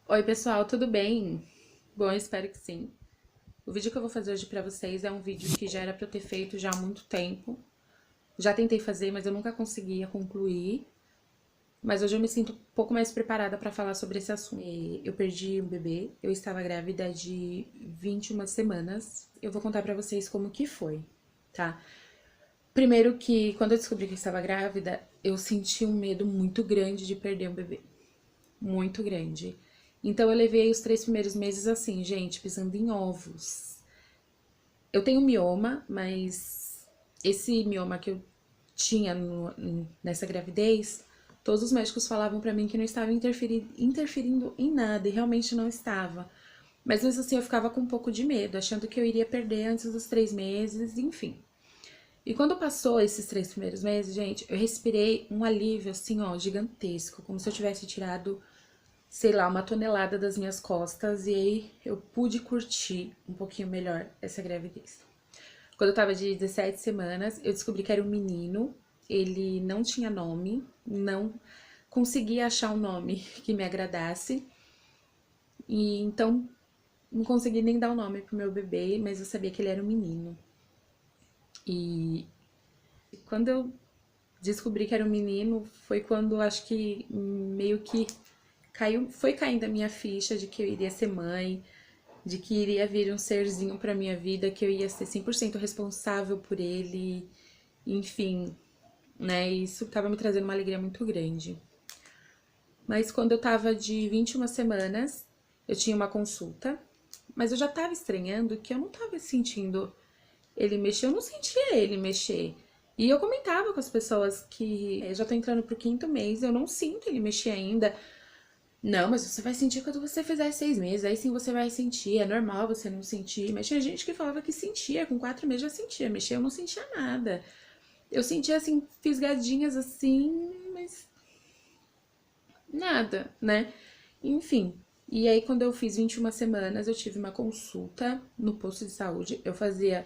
Oi, pessoal, tudo bem? Bom, eu espero que sim. O vídeo que eu vou fazer hoje pra vocês é um vídeo que já era pra eu ter feito já há muito tempo. Já tentei fazer, mas eu nunca conseguia concluir. Mas hoje eu me sinto um pouco mais preparada pra falar sobre esse assunto. Eu perdi um bebê, eu estava grávida de 21 semanas. Eu vou contar pra vocês como que foi, tá? Primeiro que quando eu descobri que eu estava grávida, eu senti um medo muito grande de perder um bebê. Muito grande. Então eu levei os 3 primeiros meses assim, gente, pisando em ovos. Eu tenho mioma, mas esse mioma que eu tinha nessa gravidez, todos os médicos falavam pra mim que não estava interferindo em nada, e realmente não estava. Mas mesmo assim eu ficava com um pouco de medo, achando que eu iria perder antes dos 3 meses, enfim. E quando passou esses 3 primeiros meses, gente, eu respirei um alívio assim, ó, gigantesco, como se eu tivesse tirado, sei lá, uma tonelada das minhas costas, e aí eu pude curtir um pouquinho melhor essa gravidez. Quando eu tava de 17 semanas, eu descobri que era um menino, ele não tinha nome, não conseguia achar um nome que me agradasse, e então não consegui nem dar o nome pro meu bebê, mas eu sabia que ele era um menino. E quando eu descobri que era um menino, foi quando acho que meio que caiu, foi caindo a minha ficha de que eu iria ser mãe, de que iria vir um serzinho pra minha vida, que eu ia ser 100% responsável por ele, enfim, né? Isso tava me trazendo uma alegria muito grande. Mas quando eu tava de 21 semanas, eu tinha uma consulta, mas eu já tava estranhando que eu não tava sentindo ele mexer, eu não sentia ele mexer. E eu comentava com as pessoas que eu já tô entrando pro 5º mês, eu não sinto ele mexer ainda. Não, mas você vai sentir quando você fizer 6 meses, aí sim você vai sentir, é normal você não sentir. Mas tinha gente que falava que sentia, com 4 meses já sentia, mexer eu não sentia nada. Eu sentia assim, fisgadinhas assim, mas nada, né? Enfim. E aí, quando eu fiz 21 semanas, eu tive uma consulta no posto de saúde. Eu fazia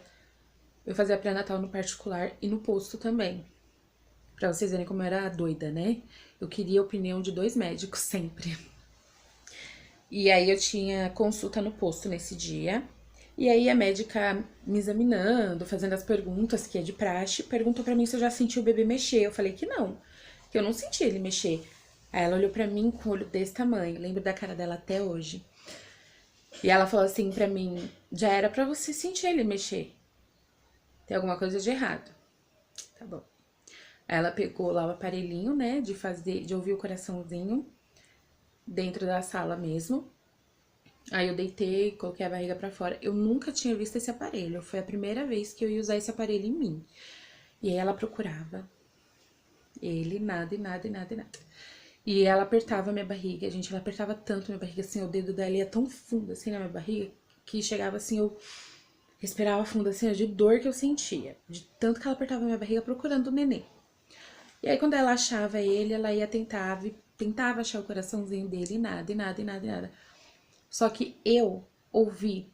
pré-natal no particular e no posto também. Pra vocês verem como eu era doida, né? Eu queria a opinião de 2 médicos sempre. E aí eu tinha consulta no posto nesse dia. E aí a médica me examinando, fazendo as perguntas que é de praxe, perguntou pra mim se eu já senti o bebê mexer. Eu falei que não, que eu não senti ele mexer. Aí ela olhou pra mim com o olho desse tamanho, lembro da cara dela até hoje. E ela falou assim pra mim: já era pra você sentir ele mexer. Tem alguma coisa de errado. Tá bom. Aí ela pegou lá o aparelhinho, né, de ouvir o coraçãozinho dentro da sala mesmo. Aí eu deitei, coloquei a barriga pra fora. Eu nunca tinha visto esse aparelho. Foi a primeira vez que eu ia usar esse aparelho em mim. E aí ela procurava ele, nada, e nada, e nada, e nada. E ela apertava minha barriga, gente. Ela apertava tanto minha barriga, assim, o dedo dela ia tão fundo, assim, na minha barriga, que chegava assim, eu respirava fundo, assim, de dor que eu sentia. De tanto que ela apertava minha barriga procurando o neném. E aí, quando ela achava ele, ela ia tentava achar o coraçãozinho dele, e nada, e nada, e nada, e nada. Só que eu ouvi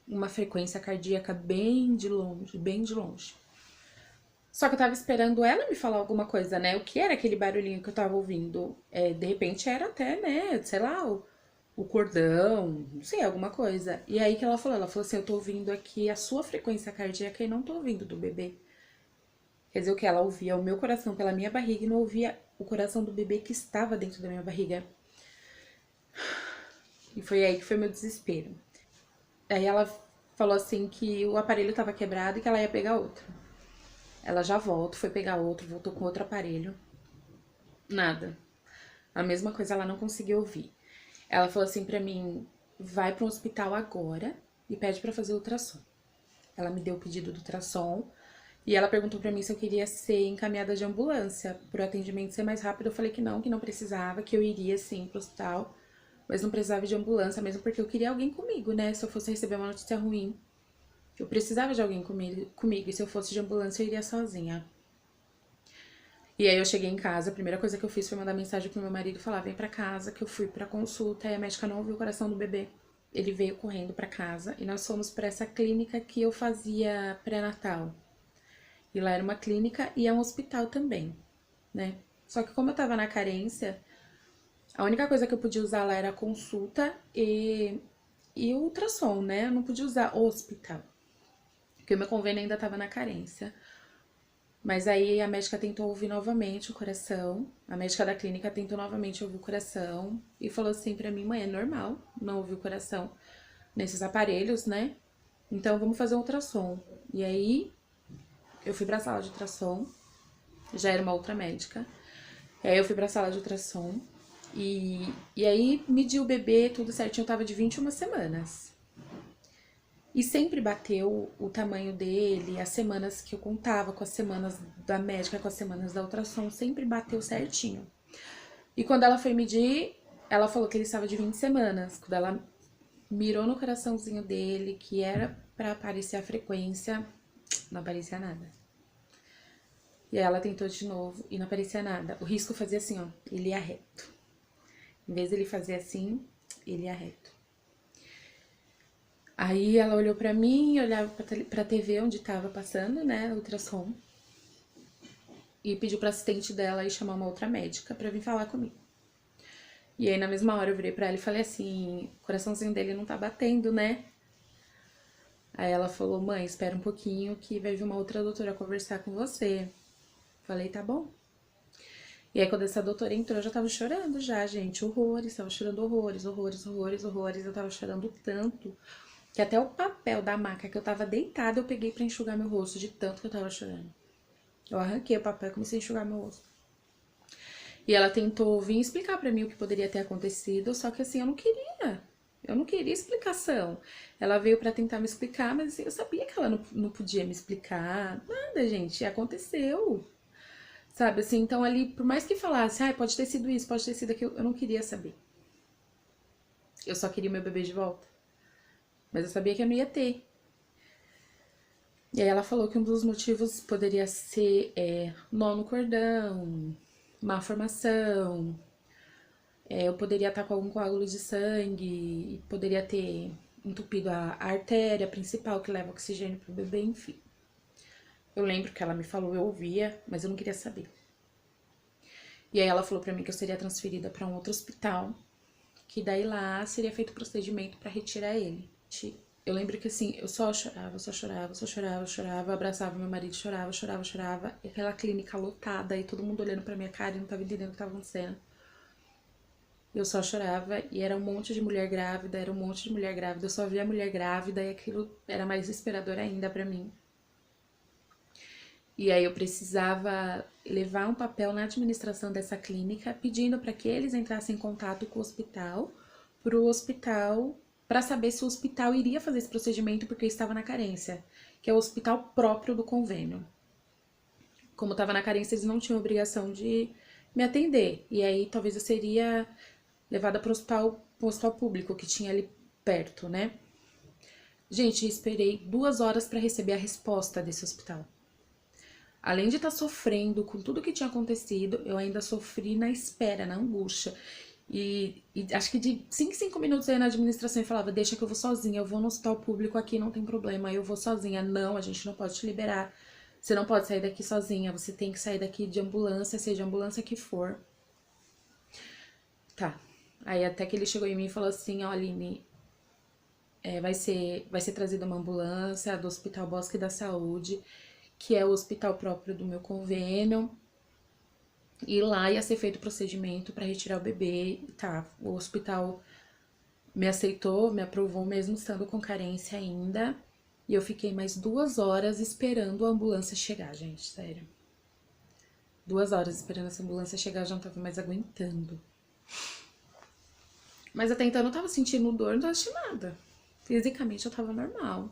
uma frequência cardíaca bem de longe, bem de longe. Só que eu tava esperando ela me falar alguma coisa, né? O que era aquele barulhinho que eu tava ouvindo? De repente era até, né, sei lá, o cordão, não sei, alguma coisa. E aí que ela falou assim, eu tô ouvindo aqui a sua frequência cardíaca e não tô ouvindo do bebê. Quer dizer, o que ela ouvia o meu coração pela minha barriga e não ouvia o coração do bebê que estava dentro da minha barriga. E foi aí que foi meu desespero. Aí ela falou assim que o aparelho tava quebrado e que ela ia pegar outro. Ela já volta, foi pegar outro, voltou com outro aparelho. Nada. A mesma coisa ela não conseguiu ouvir. Ela falou assim pra mim: vai para um hospital agora e pede pra fazer ultrassom. Ela me deu o pedido do ultrassom e ela perguntou pra mim se eu queria ser encaminhada de ambulância pro atendimento ser mais rápido. Eu falei que não precisava, que eu iria sim pro hospital, mas não precisava de ambulância mesmo porque eu queria alguém comigo, né? Se eu fosse receber uma notícia ruim, eu precisava de alguém comigo, e se eu fosse de ambulância eu iria sozinha. E aí eu cheguei em casa, a primeira coisa que eu fiz foi mandar mensagem pro meu marido falar: vem pra casa, que eu fui pra consulta e a médica não ouviu o coração do bebê. Ele veio correndo pra casa e nós fomos pra essa clínica que eu fazia pré-natal. E lá era uma clínica e é um hospital também, né? Só que como eu tava na carência, A única coisa que eu podia usar lá era consulta e o ultrassom, né? Eu não podia usar o hospital, porque o meu convênio ainda tava na carência. Mas aí a médica tentou ouvir novamente o coração, a médica da clínica tentou novamente ouvir o coração e falou assim pra mim: mãe, é normal não ouvir o coração nesses aparelhos, né? Então vamos fazer um ultrassom. E aí eu fui pra sala de ultrassom, já era uma outra médica. E aí eu fui pra sala de ultrassom e aí mediu o bebê, tudo certinho, eu tava de 21 semanas. E sempre bateu o tamanho dele, as semanas que eu contava com as semanas da médica, com as semanas da ultrassom, sempre bateu certinho. E quando ela foi medir, ela falou que ele estava de 20 semanas. Quando ela mirou no coraçãozinho dele, que era pra aparecer a frequência, não aparecia nada. E aí ela tentou de novo e não aparecia nada. O risco fazia assim, ó, ele ia reto. Em vez de ele fazer assim, ele ia reto. Aí ela olhou pra mim, olhava pra TV onde tava passando, né, o ultrassom. E pediu pra assistente dela ir chamar uma outra médica pra vir falar comigo. E aí na mesma hora eu virei pra ela e falei assim: o coraçãozinho dele não tá batendo, né? Aí ela falou: mãe, espera um pouquinho que vai vir uma outra doutora conversar com você. Falei: tá bom. E aí quando essa doutora entrou, eu já tava chorando já, gente, horrores, tava chorando horrores, horrores, horrores, horrores. Eu tava chorando tanto que até o papel da maca que eu tava deitada eu peguei pra enxugar meu rosto, de tanto que eu tava chorando. Eu arranquei o papel e comecei a enxugar meu rosto. E ela tentou vir explicar pra mim o que poderia ter acontecido, só que assim, eu não queria. Eu não queria explicação. Ela veio pra tentar me explicar, mas assim, eu sabia que ela não podia me explicar. Nada, gente, aconteceu. Sabe, assim, então ali, por mais que falasse, ah, pode ter sido isso, pode ter sido aquilo, eu não queria saber. Eu só queria meu bebê de volta. Mas eu sabia que eu não ia ter. E aí ela falou que um dos motivos poderia ser nó no cordão, má formação, eu poderia estar com algum coágulo de sangue, poderia ter entupido a artéria principal que leva oxigênio pro bebê, enfim. Eu lembro que ela me falou, eu ouvia, mas eu não queria saber. E aí ela falou pra mim que eu seria transferida pra um outro hospital, que daí lá seria feito o procedimento pra retirar ele. Eu lembro que assim, eu só chorava, só chorava, só chorava, chorava, abraçava meu marido, chorava, chorava, chorava. E aquela clínica lotada e todo mundo olhando pra minha cara e não tava entendendo o que tava acontecendo. Eu só chorava e era um monte de mulher grávida, era um monte de mulher grávida. Eu só via mulher grávida e aquilo era mais desesperador ainda pra mim. E aí eu precisava levar um papel na administração dessa clínica pedindo para que eles entrassem em contato com o hospital, para o hospital, para saber se o hospital iria fazer esse procedimento porque estava na carência, que é o hospital próprio do convênio. Como estava na carência, eles não tinham obrigação de me atender. E aí talvez eu seria levada para o hospital público que tinha ali perto, né? Gente, esperei 2 horas para receber a resposta desse hospital. Além de estar sofrendo com tudo que tinha acontecido, eu ainda sofri na espera, na angústia. E acho que de 5 em 5 minutos eu ia na administração e falava: deixa que eu vou sozinha, eu vou no hospital público aqui, não tem problema, eu vou sozinha. Não, a gente não pode te liberar. Você não pode sair daqui sozinha, você tem que sair daqui de ambulância, seja a ambulância que for. Tá. Aí até que ele chegou em mim e falou assim: ó, Aline, vai ser trazida uma ambulância do Hospital Bosque da Saúde, que é o hospital próprio do meu convênio. E lá ia ser feito o procedimento para retirar o bebê. Tá, o hospital me aceitou, me aprovou mesmo estando com carência ainda. E eu fiquei mais 2 horas esperando a ambulância chegar, gente, sério. 2 horas esperando essa ambulância chegar, eu já não tava mais aguentando. Mas até então eu não tava sentindo dor, não tava sentindo nada. Fisicamente eu tava normal.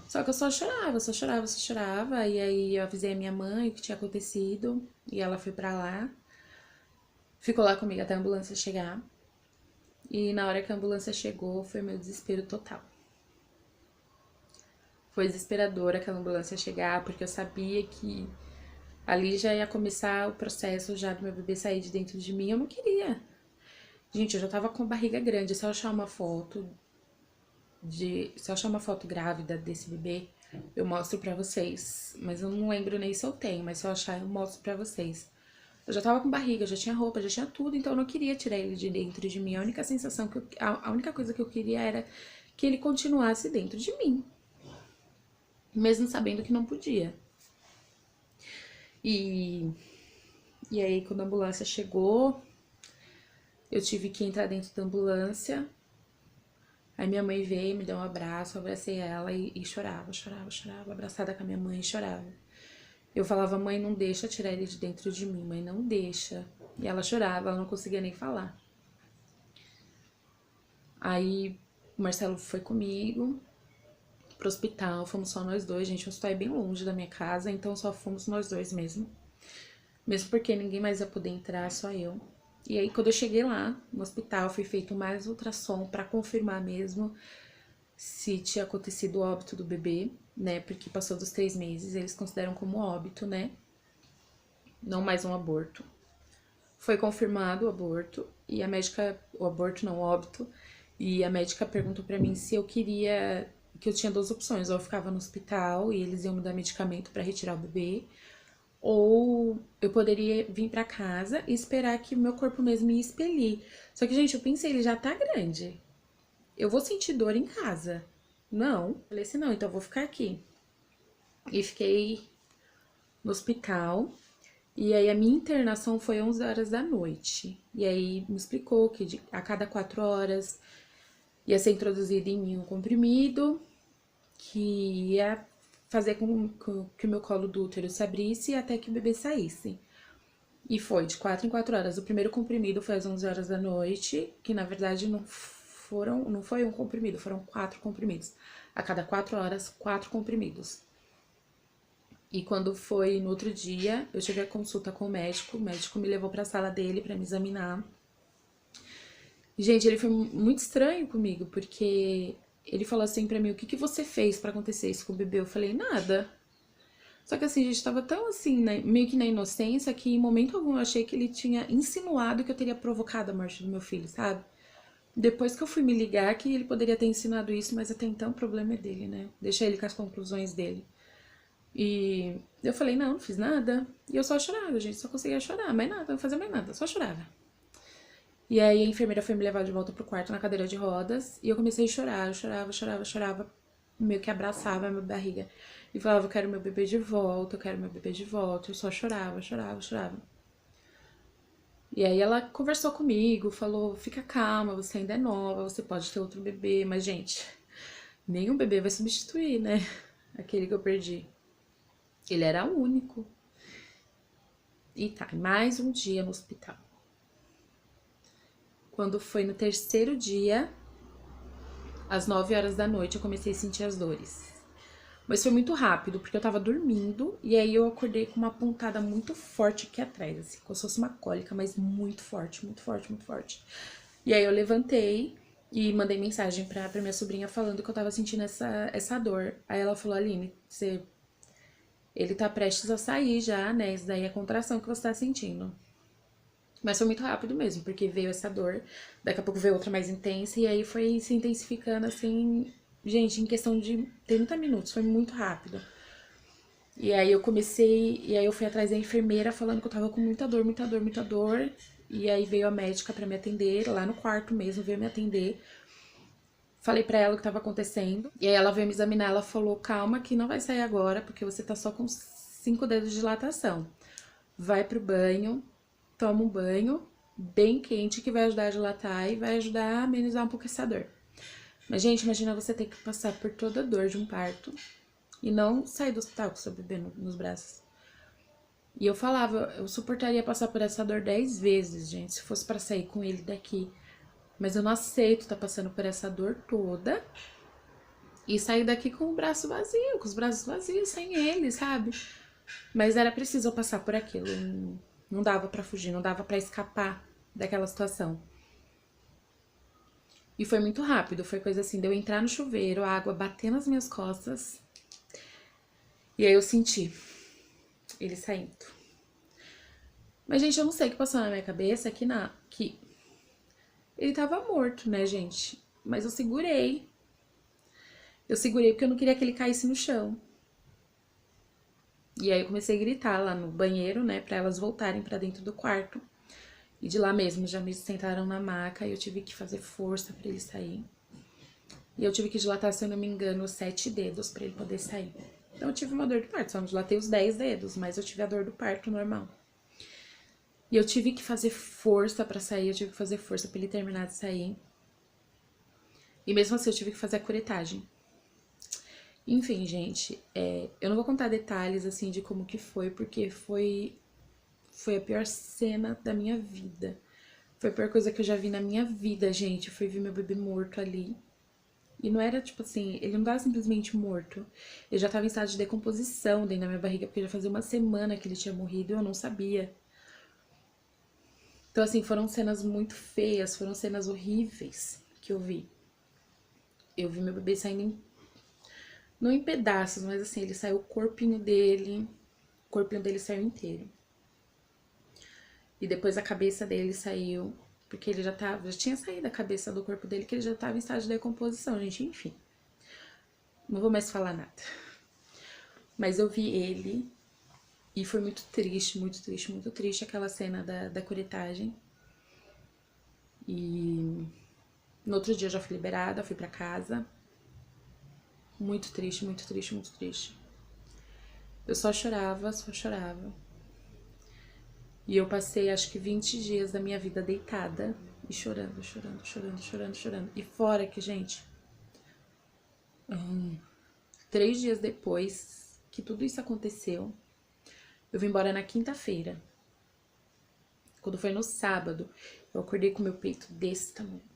Só que eu só chorava, só chorava, só chorava. E aí eu avisei a minha mãe o que tinha acontecido. E ela foi pra lá. Ficou lá comigo até a ambulância chegar. E na hora que a ambulância chegou, foi meu desespero total. Foi desesperador aquela ambulância chegar, porque eu sabia que ali já ia começar o processo já do meu bebê sair de dentro de mim. Eu não queria. Gente, eu já tava com barriga grande. Se eu achar uma foto grávida desse bebê, eu mostro pra vocês. Mas eu não lembro nem se eu tenho, mas se eu achar, eu mostro pra vocês. Eu já tava com barriga, já tinha roupa, já tinha tudo, então eu não queria tirar ele de dentro de mim. A única sensação a única coisa que eu queria era que ele continuasse dentro de mim, mesmo sabendo que não podia. E aí, quando a ambulância chegou, eu tive que entrar dentro da ambulância. Aí minha mãe veio, me deu um abraço, eu abracei ela e chorava, abraçada com a minha mãe e chorava. Eu falava, mãe, não deixa tirar ele de dentro de mim, mãe, não deixa. E ela chorava, ela não conseguia nem falar. Aí o Marcelo foi comigo pro hospital, fomos só nós dois, gente, o hospital é bem longe da minha casa, então só fomos nós dois mesmo. Mesmo porque ninguém mais ia poder entrar, só eu. E aí, quando eu cheguei lá no hospital, foi feito mais ultrassom pra confirmar mesmo se tinha acontecido o óbito do bebê, né? Porque passou dos 3 meses, eles consideram como óbito, né? Não mais um aborto. Foi confirmado o aborto e a médica, o aborto não, o óbito, e a médica perguntou pra mim se eu queria, que eu tinha 2 opções, ou eu ficava no hospital e eles iam me dar medicamento pra retirar o bebê, ou eu poderia vir pra casa e esperar que o meu corpo mesmo ia expelir. Só que, gente, eu pensei, ele já tá grande. Eu vou sentir dor em casa. Não. Falei assim, não, então eu vou ficar aqui. E fiquei no hospital. E aí a minha internação foi 11 horas da noite. E aí me explicou que a cada 4 horas ia ser introduzido em mim um comprimido que ia fazer com que o meu colo do útero se abrisse até que o bebê saísse. E foi de 4 em 4 horas. O primeiro comprimido foi às 11 horas da noite, que na verdade não foi um comprimido, foram 4 comprimidos. A cada 4 horas, 4 comprimidos. E quando foi no outro dia, eu tive a consulta com o médico me levou pra sala dele pra me examinar. E, gente, ele foi muito estranho comigo, porque ele falou assim pra mim, o que que você fez pra acontecer isso com o bebê? Eu falei, nada. Só que assim, a gente tava tão assim, meio que na inocência, que em momento algum eu achei que ele tinha insinuado que eu teria provocado a morte do meu filho, sabe? Depois que eu fui me ligar que ele poderia ter ensinado isso, mas até então o problema é dele, né? Deixa ele com as conclusões dele. E eu falei, não fiz nada. E eu só chorava, gente, só conseguia chorar, mais nada, não fazia mais nada, só chorava. E aí a enfermeira foi me levar de volta pro quarto na cadeira de rodas e eu comecei a chorar, eu chorava, meio que abraçava a minha barriga e falava, eu quero meu bebê de volta, eu quero meu bebê de volta. Eu só chorava. E aí ela conversou comigo, falou, fica calma, você ainda é nova, você pode ter outro bebê, mas gente, nenhum bebê vai substituir, né, aquele que eu perdi. Ele era único. E tá, mais um dia no hospital. Quando foi no terceiro dia, às 9 horas da noite, eu comecei a sentir as dores. Mas foi muito rápido, porque eu tava dormindo e aí eu acordei com uma pontada muito forte aqui atrás, assim, como se fosse uma cólica, mas muito forte, muito forte, muito forte. E aí eu levantei e mandei mensagem pra minha sobrinha falando que eu tava sentindo essa dor. Aí ela falou, Aline, ele tá prestes a sair já, né? Isso daí é a contração que você tá sentindo. Mas foi muito rápido mesmo, porque veio essa dor, daqui a pouco veio outra mais intensa, e aí foi se intensificando assim, gente, em questão de 30 minutos, foi muito rápido. E aí eu fui atrás da enfermeira falando que eu tava com muita dor, muita dor, muita dor. E aí veio a médica pra me atender, lá no quarto mesmo, veio me atender. Falei pra ela o que tava acontecendo. E aí ela veio me examinar, ela falou, calma que não vai sair agora, porque você tá só com 5 dedos de dilatação. Vai pro banho, toma um banho bem quente que vai ajudar a dilatar e vai ajudar a amenizar um pouco essa dor. Mas, gente, imagina você ter que passar por toda a dor de um parto e não sair do hospital com seu bebê nos braços. E eu falava, eu suportaria passar por essa dor 10 vezes, gente, se fosse pra sair com ele daqui. Mas eu não aceito estar passando por essa dor toda e sair daqui com o braço vazio, com os braços vazios, sem ele, sabe? Mas era preciso eu passar por aquilo. Não dava pra fugir, não dava pra escapar daquela situação. E foi muito rápido, foi coisa assim, de eu entrar no chuveiro, a água bater nas minhas costas. E aí eu senti ele saindo. Mas, gente, eu não sei o que passou na minha cabeça que ele tava morto, né, gente? Mas eu segurei. Eu segurei porque eu não queria que ele caísse no chão. E aí eu comecei a gritar lá no banheiro, né, pra elas voltarem pra dentro do quarto. E de lá mesmo já me sentaram na maca e eu tive que fazer força pra ele sair. E eu tive que dilatar, se eu não me engano, 7 dedos pra ele poder sair. Então eu tive uma dor do parto, só não dilatei os 10 dedos, mas eu tive a dor do parto normal. E eu tive que fazer força pra sair, eu tive que fazer força pra ele terminar de sair. E mesmo assim eu tive que fazer a curetagem. Enfim, gente, eu não vou contar detalhes, assim, de como que foi, porque foi a pior cena da minha vida. Foi a pior coisa que eu já vi na minha vida, gente. Foi ver meu bebê morto ali. E não era, tipo assim, ele não tava simplesmente morto. Ele já tava em estado de decomposição dentro da minha barriga, porque já fazia uma semana que ele tinha morrido e eu não sabia. Então, assim, foram cenas muito feias, foram cenas horríveis que eu vi. Eu vi meu bebê saindo não em pedaços, mas assim, ele saiu o corpinho dele saiu inteiro. E depois a cabeça dele saiu, porque ele já tinha saído a cabeça do corpo dele, que ele já tava em estado de decomposição, gente, enfim. Não vou mais falar nada. Mas eu vi ele e foi muito triste, muito triste, muito triste aquela cena da curetagem. E no outro dia eu já fui liberada, fui pra casa. Muito triste, muito triste, muito triste. Eu só chorava, só chorava. E eu passei acho que 20 dias da minha vida deitada e chorando, chorando, chorando, chorando, chorando. E fora que, gente, 3 dias depois que tudo isso aconteceu, eu vim embora na quinta-feira. Quando foi no sábado, eu acordei com meu peito desse tamanho.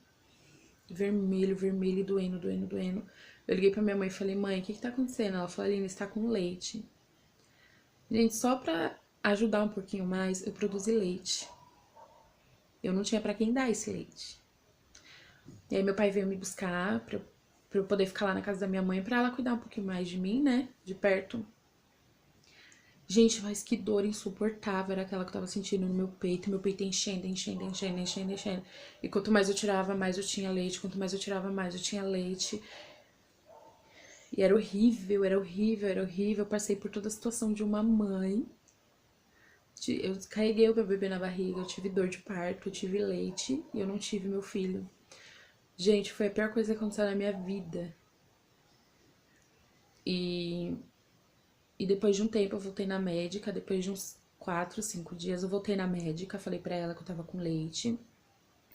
Vermelho, vermelho, doendo, doendo, doendo. Eu liguei pra minha mãe e falei, mãe, o que tá acontecendo? Ela falou, Aline, está com leite. Gente, só pra ajudar um pouquinho mais, eu produzi leite. Eu não tinha pra quem dar esse leite. E aí meu pai veio me buscar pra eu poder ficar lá na casa da minha mãe, pra ela cuidar um pouquinho mais de mim, né, de perto. Gente, mas que dor insuportável era aquela que eu tava sentindo no meu peito enchendo, enchendo, enchendo, enchendo, enchendo. E quanto mais eu tirava, mais eu tinha leite, quanto mais eu tirava, mais eu tinha leite. E era horrível, era horrível, era horrível. Eu passei por toda a situação de uma mãe. Eu carreguei o meu bebê na barriga, eu tive dor de parto, eu tive leite e eu não tive meu filho. Gente, foi a pior coisa que aconteceu na minha vida. E depois de um tempo eu voltei na médica, depois de uns 4, 5 dias eu voltei na médica, falei pra ela que eu tava com leite.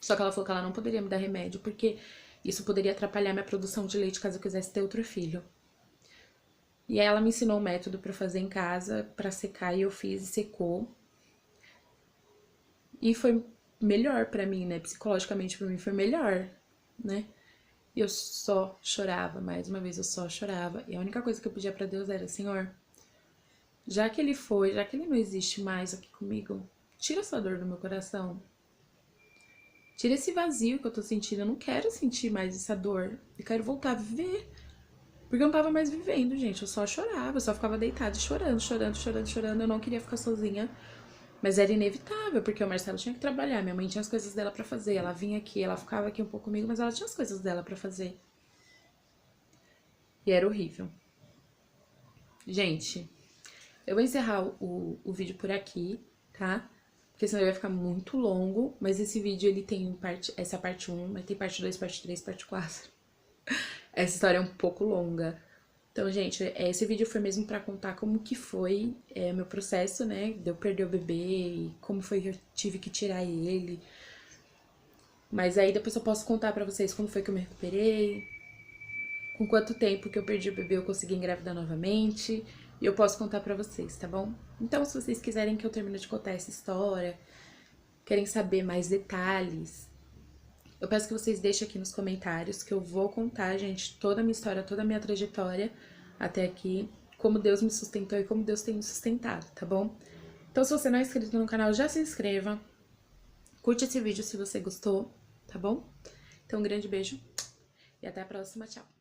Só que ela falou que ela não poderia me dar remédio, porque isso poderia atrapalhar minha produção de leite caso eu quisesse ter outro filho. E aí ela me ensinou um método pra fazer em casa, pra secar, e eu fiz e secou. E foi melhor pra mim, né? Psicologicamente pra mim foi melhor, né? E eu só chorava, mais uma vez eu só chorava. E a única coisa que eu pedia pra Deus era, Senhor, já que ele foi, já que ele não existe mais aqui comigo, tira essa dor do meu coração. Tira esse vazio que eu tô sentindo. Eu não quero sentir mais essa dor. Eu quero voltar a viver. Porque eu não tava mais vivendo, gente. Eu só chorava, eu só ficava deitada chorando, chorando, chorando, chorando. Eu não queria ficar sozinha. Mas era inevitável, porque o Marcelo tinha que trabalhar. Minha mãe tinha as coisas dela pra fazer. Ela vinha aqui, ela ficava aqui um pouco comigo, mas ela tinha as coisas dela pra fazer. E era horrível. Gente, eu vou encerrar o vídeo por aqui, tá? Porque senão ele vai ficar muito longo. Mas esse vídeo, ele tem essa parte 1, mas tem parte 2, parte 3, parte 4. Essa história é um pouco longa. Então, gente, esse vídeo foi mesmo pra contar como que foi o meu processo, né? De eu perder o bebê e como foi que eu tive que tirar ele. Mas aí depois eu posso contar pra vocês como foi que eu me recuperei, com quanto tempo que eu perdi o bebê eu consegui engravidar novamente. E eu posso contar pra vocês, tá bom? Então, se vocês quiserem que eu termine de contar essa história, querem saber mais detalhes, eu peço que vocês deixem aqui nos comentários, que eu vou contar, gente, toda a minha história, toda a minha trajetória até aqui, como Deus me sustentou e como Deus tem me sustentado, tá bom? Então, se você não é inscrito no canal, já se inscreva, curte esse vídeo se você gostou, tá bom? Então, um grande beijo e até a próxima, tchau!